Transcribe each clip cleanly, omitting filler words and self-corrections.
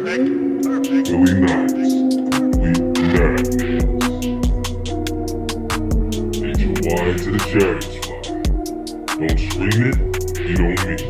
Willie Knox, complete madness. Take your wine to the chariot spot. Don't scream it, you don't mean it.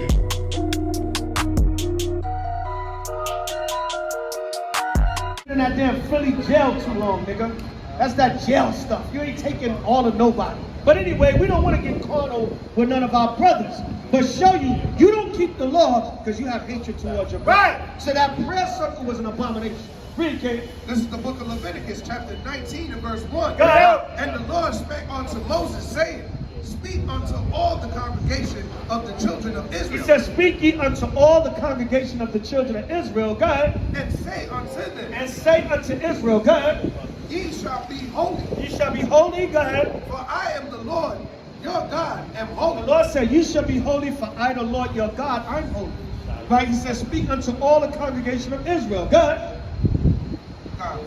In that damn Philly jail too long, nigga. That's that jail stuff. You ain't taking all of nobody. But anyway, we don't want to get carnal with none of our brothers. But show you, you don't keep the law because you have hatred towards your brother. Right. So that prayer circle was an abomination. Read, Kate. This is the book of Leviticus, chapter 19 and verse 1. Go ahead. And the Lord spake unto Moses, saying, Speak unto all the congregation of the children of Israel. He says, Speak ye unto all the congregation of the children of Israel. Go ahead. And say unto them. And say unto Israel. Go ahead. Ye shall be holy. Ye shall be holy. Go ahead. For I am the Lord, your God, am holy. The Lord said, You shall be holy, for I, the Lord your God, I'm holy. Right? He says, Speak unto all the congregation of Israel. Go ahead.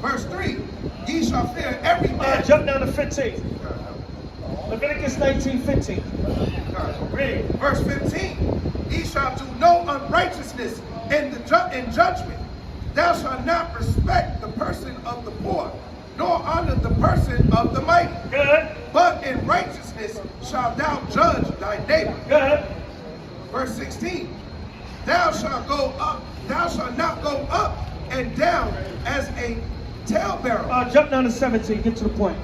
Verse 3. Ye shall fear every man. Jump down to 15. Leviticus 19:15. Read. Verse 15. Ye shall do no unrighteousness in judgment. Thou shalt not respect the person of the poor, nor honor the person of the mighty. Good. But in righteousness shalt thou judge thy neighbor. Good. Verse 16. Thou shalt not go up and down as a talebearer. Jump down to 17. Get to the point.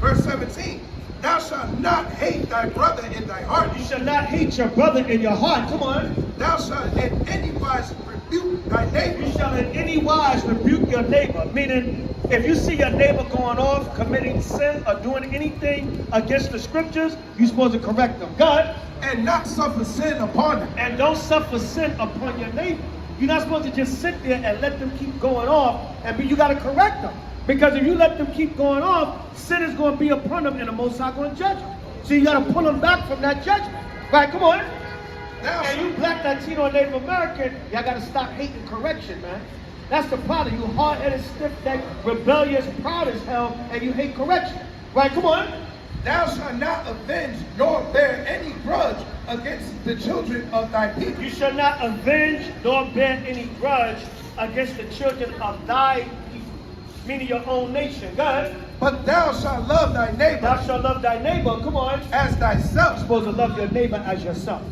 Verse 17. Thou shalt not hate thy brother in thy heart. You shall not hate your brother in your heart. Come on. Thou shalt in any wise rebuke thy neighbor. You shall in any wise rebuke your neighbor. Meaning, if you see your neighbor going off, committing sin, or doing anything against the scriptures, you're supposed to correct them. God. And not suffer sin upon them. And don't suffer sin upon your neighbor. You're not supposed to just sit there and let them keep going off, and you got to correct them. Because if you let them keep going off, sin is going to be upon them and the Most High going to judge them. So you got to pull them back from that judgment. Right, come on. And you black, Latino, and Native American, y'all got to stop hating correction, man. That's the problem. You hard-headed, stiff-necked, rebellious, proud as hell, and you hate correction. Right, come on. Thou shalt not avenge nor bear any grudge against the children of thy people. You shall not avenge nor bear any grudge against the children of thy people, meaning your own nation. Go ahead. But thou shalt love thy neighbor. Thou shalt love thy neighbor. Come on. As thyself. You're supposed to love your neighbor as yourself.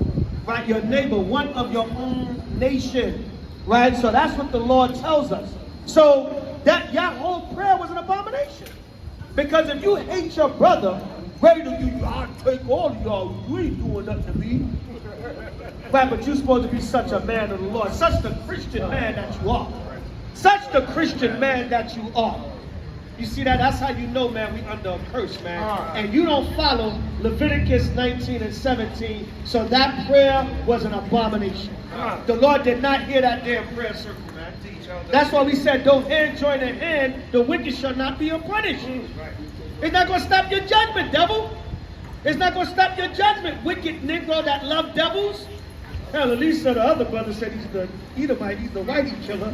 Right? Your neighbor, one of your own nation. Right? So that's what the Lord tells us. So that your whole prayer was an abomination. Because if you hate your brother, ready to give you, I'll take all of y'all, you ain't doing nothing to me. Right, but you're supposed to be such a man of the Lord, such the Christian man that you are. Such the Christian man that you are. You see that? That's how you know, man, we under a curse, man. And you don't follow Leviticus 19 and 17, so that prayer was an abomination. The Lord did not hear that damn prayer circle, man. That's why we said, don't hand join in hand, the wicked shall not be punished. It's not going to stop your judgment, devil. It's not going to stop your judgment, wicked Negro that love devils. Hell, at least the other brother said he's the Edomite, he's the whitey killer.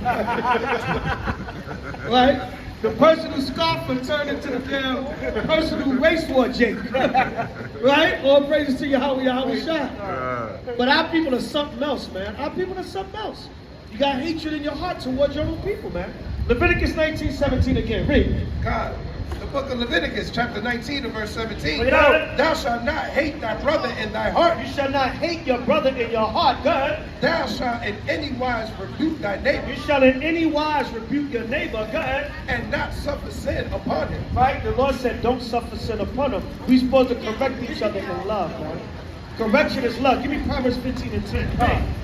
Right? The person who scoffed and turned into the damn person who race war Jake. Right? All praises to Yahweh Shah. But our people are something else, man. Our people are something else. You got hatred in your heart towards your own people, man. Leviticus 19:17 again. Read. God. The book of Leviticus, chapter 19 and verse 17. Thou shalt not hate thy brother in thy heart. You shall not hate your brother in your heart. God. Thou shalt in any wise rebuke thy neighbor. You shall in any wise rebuke your neighbor. God. And not suffer sin upon him. Right? The Lord said, don't suffer sin upon him. We're supposed to correct each other in love, man. Correction is love. Give me Proverbs 15 and 10.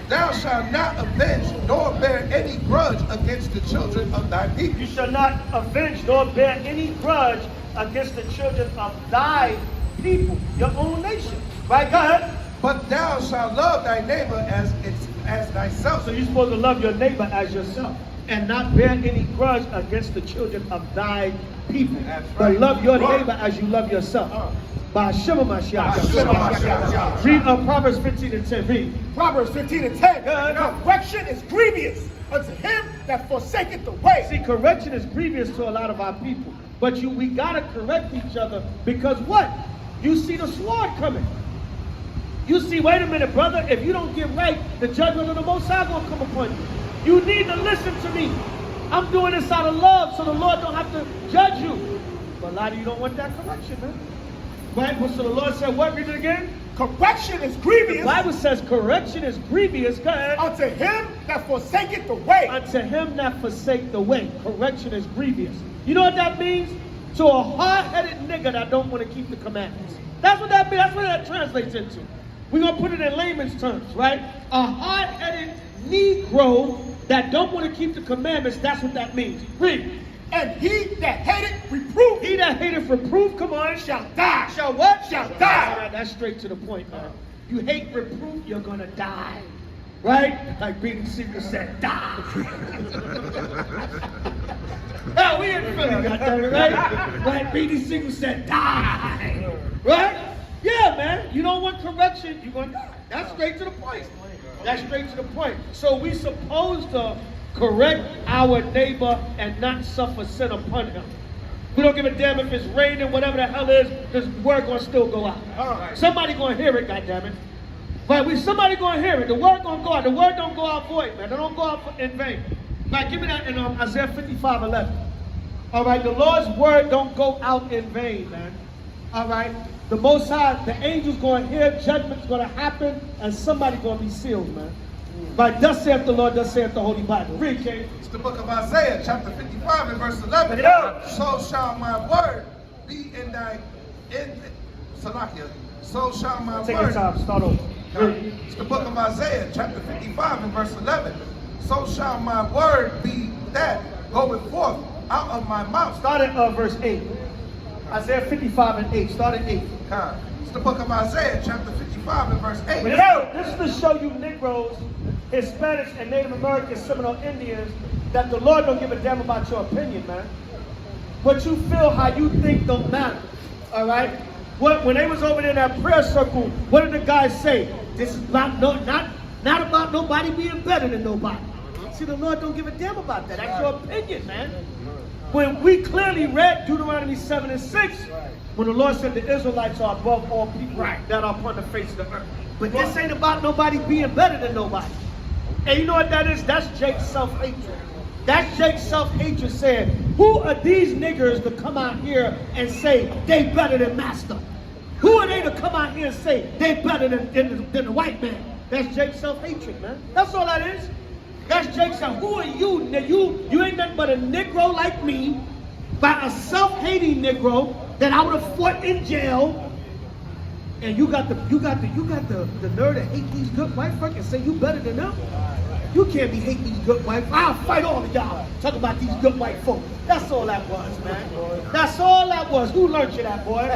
Thou shalt not avenge nor bear any grudge against the children of thy people. You shall not avenge nor bear any grudge against the children of thy people, your own nation. Right, God? But thou shalt love thy neighbor as thyself. So you're supposed to love your neighbor as yourself and not bear any grudge against the children of thy people. That's right. But love your neighbor as you love yourself. By Shema Mashiach. Read Proverbs 15 and 10. Read. Proverbs 15 and 10. Correction is grievous unto him that forsaketh the way. See, correction is grievous to a lot of our people. But we got to correct each other because what? You see the sword coming. You see, wait a minute, brother, if you don't get right, the judgment of the Most High going to come upon you. You need to listen to me. I'm doing this out of love so the Lord don't have to judge you. But a lot of you don't want that correction, man. Right? Well, so the Lord said, what? Read it again. Correction is grievous. The Bible says correction is grievous. Go ahead. Unto him that forsaketh the way. Unto him that forsake the way. Correction is grievous. You know what that means? To a hard-headed nigga that don't want to keep the commandments. That's what that means. That's what that translates into. We're going to put it in layman's terms, right? A hard-headed Negro that don't want to keep the commandments, that's what that means. Read. And he that hateth reproof. He that hateth reproof, come on, shall die. Shall what? Shall die. Right, that's straight to the point, man. You hate reproof, you're going to die. Right? Like Beanie Siegel said, die. Oh, we in Philly, goddammit, right? Right? Beanie Siegel said, die. Right? Yeah, man. You don't want correction, you're going to die. That's straight to the point. That's straight to the point. So we supposed to correct our neighbor and not suffer sin upon him. We don't give a damn if it's raining, whatever the hell is, this word going to still go out. Somebody going to hear it, goddammit. Right? Somebody going to hear it. The word going to go out. The word don't go out void, man. It don't go out in vain. Right, give me that in Isaiah 55:11. All right, the Lord's word don't go out in vain, man. All right, the Most High, the angels going to hear, judgment's going to happen, and somebody going to be sealed, man. Right, thus saith the Lord, thus saith the Holy Bible. Read, King. It's the book of Isaiah, chapter 55 and verse 11. So shall my word be in thy, Salakia, so shall my Take word. your time, start over. Read. It's the book of Isaiah, chapter 55 and verse 11. So shall my word be that goeth forth out of my mouth. Start at verse 8. Isaiah 55 and 8. Start at 8. It's the book of Isaiah, chapter 55 and verse 8. This is to show you Negroes, Hispanics, and Native Americans, Seminole Indians, that the Lord don't give a damn about your opinion, man. What you feel, how you think don't matter. All right? When they was over there in that prayer circle, what did the guys say? This is not about nobody being better than nobody. See, the Lord don't give a damn about that. That's your opinion, man. When we clearly read Deuteronomy 7 and 6, when the Lord said the Israelites are above all people that are upon the face of the earth. But this ain't about nobody being better than nobody. And you know what that is? That's Jake's self-hatred. That's Jake's self-hatred saying, who are these niggers to come out here and say they better than master? Who are they to come out here and say they better than the white man? That's Jake's self-hatred, man. That's all that is. That's Jake's self. Who are you? You ain't nothing but a Negro like me, by a self-hating Negro that I would have fought in jail. And you got the nerve to hate these good white folk and say you better than them. You can't be hating these good white folk. I'll fight all of y'all. Talk about these good white folk. That's all that was, man. That's all that was. Who learned you that, boy?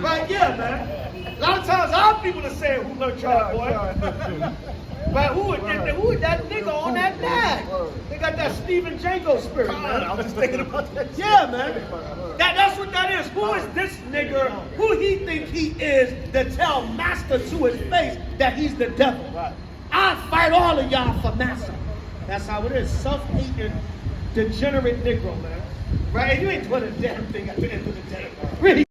Right? Yeah, man. A lot of times our people are saying, who learned you that, boy? But who is that nigga on that bag? They got that Stephen Django spirit, man. I was just thinking about that. Yeah, man. That's what that is. Who is this nigga? Who he think he is to tell master to his face that he's the devil? I'll fight all of y'all for master. That's how it is. Self-hating, degenerate Negro, man. Right? And you ain't doing a damn thing at the end of the day. Really.